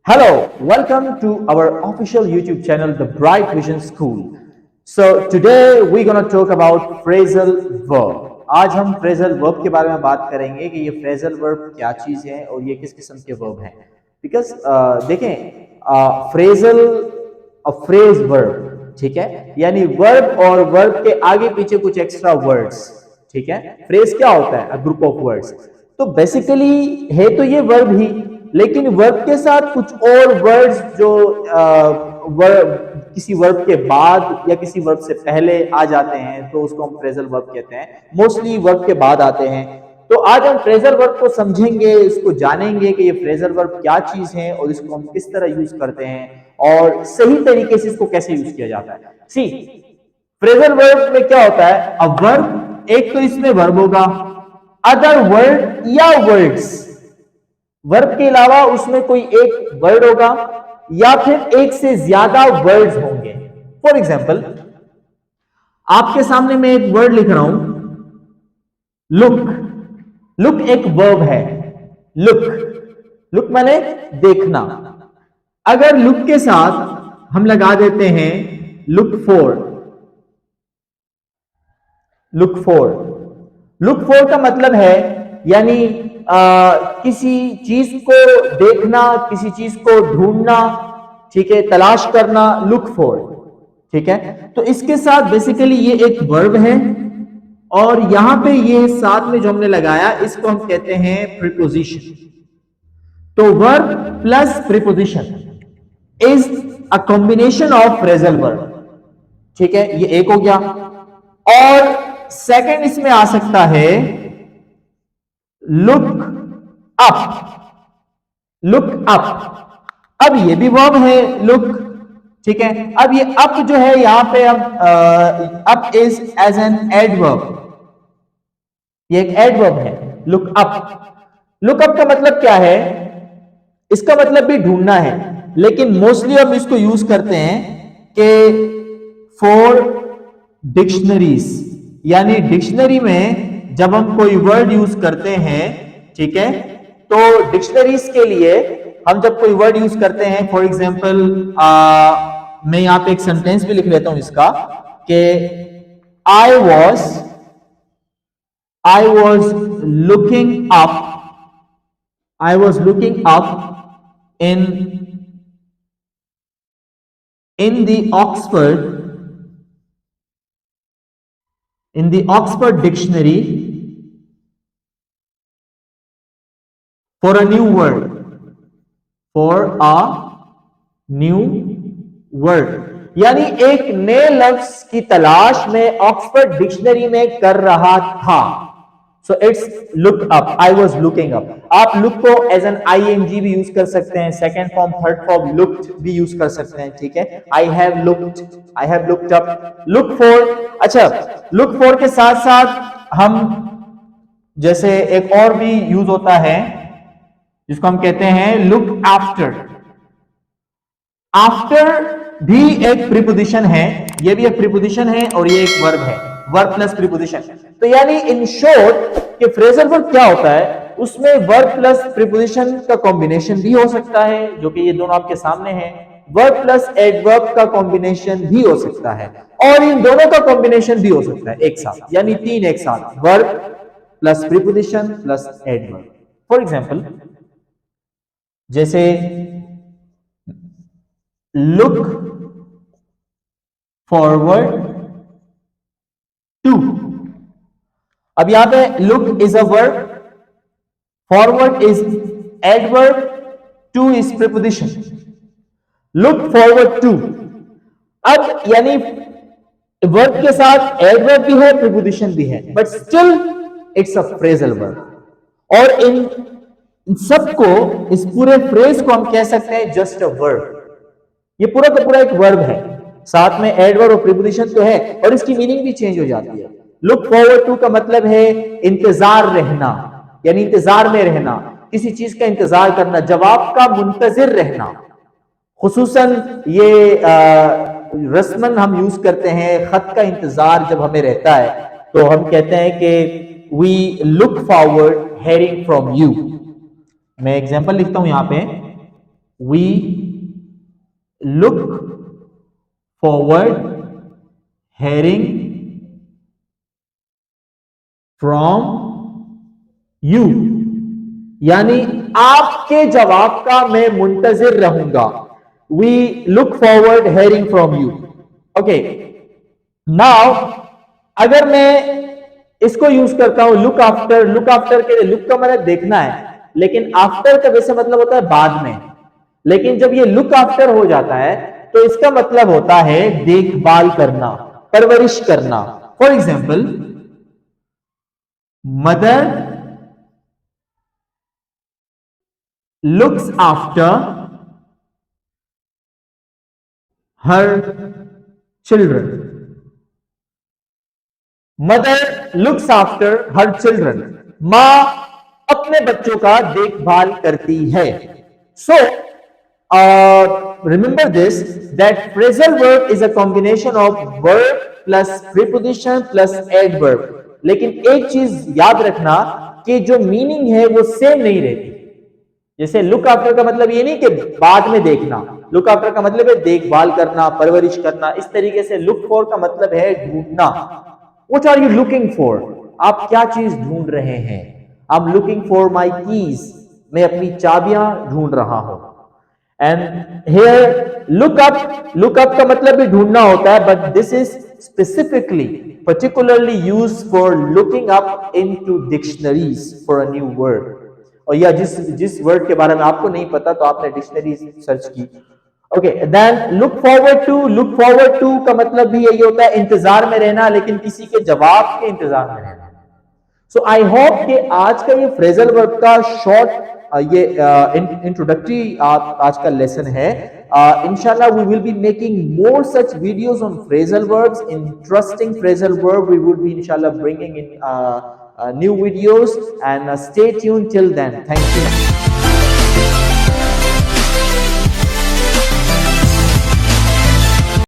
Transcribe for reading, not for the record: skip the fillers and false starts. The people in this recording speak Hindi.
Hello, welcome to our official YouTube channel, The Bright Vision School. So today we're gonna talk about phrasal verb. आज हम phrasal verb के बारे में बात करेंगे कि ये phrasal verb क्या चीज है और ये किस किस्म के verb हैं. Because देखें phrasal phrase verb, ठीक है, यानी verb और verb के आगे पीछे कुछ extra words, ठीक है. phrase क्या होता है? A group of words. तो बेसिकली है तो ये वर्ब ही, लेकिन वर्ब के साथ कुछ और वर्ड्स जो किसी वर्ब के बाद या किसी वर्ब से पहले आ जाते हैं तो उसको हम फ्रेजल वर्ब कहते हैं. मोस्टली वर्ब के बाद आते हैं. तो आज हम फ्रेजल वर्ब को समझेंगे, इसको जानेंगे कि ये फ्रेजल वर्ब क्या चीज है और इसको हम किस तरह यूज करते हैं और सही तरीके से इसको कैसे यूज किया जाता है. सी फ्रेजल वर्ब में क्या होता है? अब वर्ब, एक तो इसमें वर्ब होगा, अदर वर्ड या वर्ड्स, वर्ब के अलावा उसमें कोई एक वर्ड होगा या फिर एक से ज्यादा वर्ड्स होंगे. फॉर एग्जाम्पल आपके सामने मैं एक वर्ड लिख रहा हूं, लुक. लुक एक वर्ब है. लुक, लुक माने देखना. अगर लुक के साथ हम लगा देते हैं look for. Look for, look for का मतलब है यानी किसी चीज को देखना, किसी चीज को ढूंढना, ठीक है, तलाश करना, लुक फॉर, ठीक है. तो इसके साथ बेसिकली ये एक वर्ब है और यहां पे ये साथ में जो हमने लगाया इसको हम कहते हैं प्रीपोजिशन. तो verb plus preposition is a combination of phrasal verb, ठीक है. ये एक हो गया. और सेकंड इसमें आ सकता है लुक अप. लुक अप, अब ये भी वर्ब है लुक, ठीक है. अब ये अप जो है यहां पे अब up is as an adverb, ये एक एडवर्ब है लुक अप. लुक अप का मतलब क्या है? इसका मतलब भी ढूंढना है, लेकिन मोस्टली हम इसको यूज करते हैं कि फॉर डिक्शनरीज, यानी डिक्शनरी में जब हम कोई वर्ड यूज करते हैं, ठीक है, तो डिक्शनरीज के लिए हम जब कोई वर्ड यूज करते हैं, फॉर एग्जांपल मैं यहां पे एक सेंटेंस भी लिख लेता हूं इसका कि I was looking up, I was looking up in the Oxford dictionary for a new word, for a new word, यानी एक नए लफ्ज की तलाश में ऑक्सफोर्ड डिक्शनरी में कर रहा था. So it's look up, I was looking up. आप लुक को एज एन आईएनजी भी यूज कर सकते हैं, second form third form looked भी यूज कर सकते हैं, ठीक है. I have looked up, look for. अच्छा, लुक फॉर के साथ साथ हम जैसे एक और भी यूज होता है जिसको हम कहते हैं लुक आफ्टर. आफ्टर भी एक प्रीपोजिशन है, ये भी एक प्रीपोजिशन है और ये एक वर्ब है, वर्ब प्लस प्रीपोजिशन. तो यानी इन शॉर्ट कि फ्रेजल वर्ब क्या होता है, उसमें वर्ब प्लस प्रीपोजिशन का कॉम्बिनेशन भी हो सकता है, जो कि ये दोनों आपके सामने हैं. वर्ब प्लस एडवर्ब का कॉम्बिनेशन भी हो सकता है और इन दोनों का कॉम्बिनेशन भी हो सकता है एक साथ, यानी तीन एक साथ, verb plus preposition plus adverb. For example जैसे लुक फॉरवर्ड टू. अब यहां पे look is a verb, forward is adverb, to is preposition. Look forward to, अब यानी वर्ब के साथ एडवर्ब भी है, प्रीपोजिशन भी है, but still it's a phrasal verb. और इन सबको, इस पूरे फ्रेज को हम कह सकते हैं जस्ट अ वर्ब. ये पूरा का पूरा एक वर्ब है, साथ में एडवर्ब और प्रीपोजिशन तो है और इसकी मीनिंग भी चेंज हो जाती है. लुक फॉरवर्ड टू का मतलब है इंतजार रहना, यानी इंतजार में रहना, किसी चीज का इंतजार करना, जवाब का मुंतजिर रहना. खुसूसन ये रस्मन हम यूज करते हैं, खत का इंतजार जब हमें रहता है तो हम कहते हैं कि we look forward hearing from you. मैं एग्जांपल लिखता हूं यहां पे, we look forward hearing from you, यानी आपके जवाब का मैं मुंतजिर रहूंगा. We look forward hearing from you. Okay. Now अगर मैं इसको यूज करता हूं लुक आफ्टर, लुक आफ्टर के लिए लुक का मतलब देखना है, लेकिन आफ्टर का वैसे मतलब होता है बाद में. लेकिन जब ये लुक आफ्टर हो जाता है तो इसका मतलब होता है देखभाल करना, परवरिश करना. For example, mother looks after her children. Mother looks after her children. मां अपने बच्चों का देखभाल करती है. So remember this, that phrasal verb is a combination of verb plus preposition plus adverb. लेकिन एक चीज याद रखना कि जो मीनिंग है वो सेम नहीं रहती. जैसे लुक आफ्टर का मतलब ये नहीं कि बाद में देखना, लुक आफ्टर का मतलब है देखभाल करना, परवरिश करना. इस तरीके से लुक फॉर का मतलब है ढूंढना. What are you looking for? आप क्या चीज ढूंढ रहे हैं? I am looking for my keys, मैं अपनी चाबियां ढूंढ रहा हूं. एंड हियर लुक अप का मतलब भी ढूंढना होता है, but this is specifically particularly used for looking up into dictionaries for a new word. और या जिस वर्ड के बारे में आपको नहीं पता तो आपने डिक्शनरी सर्च की. Okay, then look forward to का मतलब भी यही होता है इंतजार में रहना, लेकिन किसी के जवाब के इंतजार में रहना. सो आई होप कि आज का ये फ्रेजल वर्ब का शॉर्ट ये इंट्रोडक्टरी आज का लेसन है. Inshallah, we will be making more such videos on phrasal verbs, interesting phrasal verb. We would be inshallah bringing in new videos, and stay tuned till then. Thank you.